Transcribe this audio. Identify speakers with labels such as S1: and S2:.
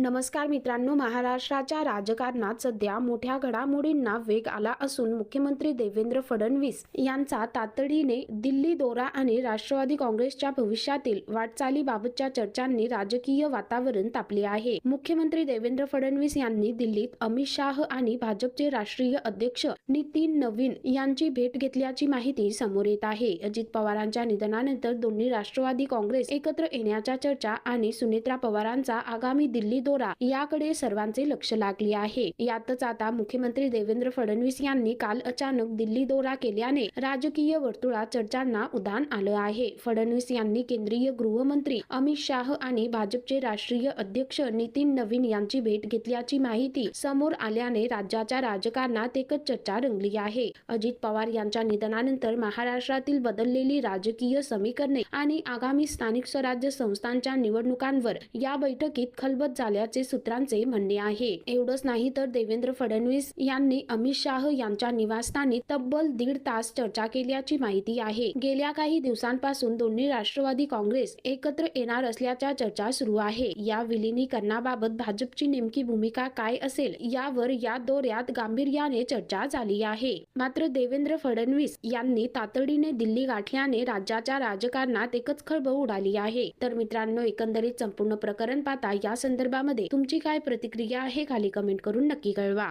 S1: नमस्कार मित्रांनो, महाराष्ट्राच्या राजकारणात सध्या मोठ्या घडामोडींना वेग आला असून मुख्यमंत्री देवेंद्र फडणवीस यांचा तातडीने दिल्ली दौरा आणि राष्ट्रवादी काँग्रेसच्या भविष्यातील वाटचालीबाबतच्या चर्चांनी राजकीय वातावरण तापले आहे। मुख्यमंत्री देवेंद्र फडणवीस यांनी दिल्लीत अमित शाह आणि भाजपचे राष्ट्रीय अध्यक्ष नितीन नवीन यांची भेट घेतल्याची माहिती समोर येत आहे। अजित पवारांच्या निधनानंतर दोन्ही राष्ट्रवादी काँग्रेस एकत्र येण्याच्या चर्चा आणि सुनेत्रा पवारांचा आगामी दिल्ली दौरा याकडे सर्वांचे लक्ष लागले आहे। यातच आता मुख्यमंत्री देवेंद्र फडणवीस यांनी काल अचानक दिल्ली दौरा केल्याने राजकीय वर्तुळात चर्चांना उधाण आलं आहे। फडणवीस यांनी केंद्रीय गृहमंत्री अमित शाह आणि भाजपचे राष्ट्रीय अध्यक्ष नितीन नवीन यांची भेट घेतल्याची माहिती समोर आल्याने राज्याच्या राजकारणात एकच चर्चा रंगली आहे। अजित पवार यांच्या निधनानंतर महाराष्ट्रातील बदललेली राजकीय समीकरणे आणि आगामी स्थानिक स्वराज्य संस्थांच्या निवडणुकांवर या बैठकीत खलबत झाल्याचे सूत्रांचे म्हणणे आहे। एवढंच नाही तर देवेंद्र फडणवीस यांनी अमित शाह यांच्या निवासस्थानी तब्बल 1.5 तास चर्चा केल्याची माहिती आहे। गेल्या काही दिवसांपासून दोन्ही राष्ट्रवादी काँग्रेस एकत्र येणार असल्याच्या चर्चा सुरू आहे। या विलीनीकरणाबाबत भाजपची नेमकी भूमिका काय असेल यावर या दौऱ्यात गांभीर्याने चर्चा झाली आहे। मात्र देवेंद्र फडणवीस यांनी तातडीने दिल्ली गाठल्याने राज्याच्या राजकारणात एकच खळबळ उडाली आहे। तर मित्रांनो, एकंदरीत संपूर्ण प्रकरण पाहता या संदर्भामध्ये तुमची काय प्रतिक्रिया आहे खाली कमेंट करून नक्की कळवा।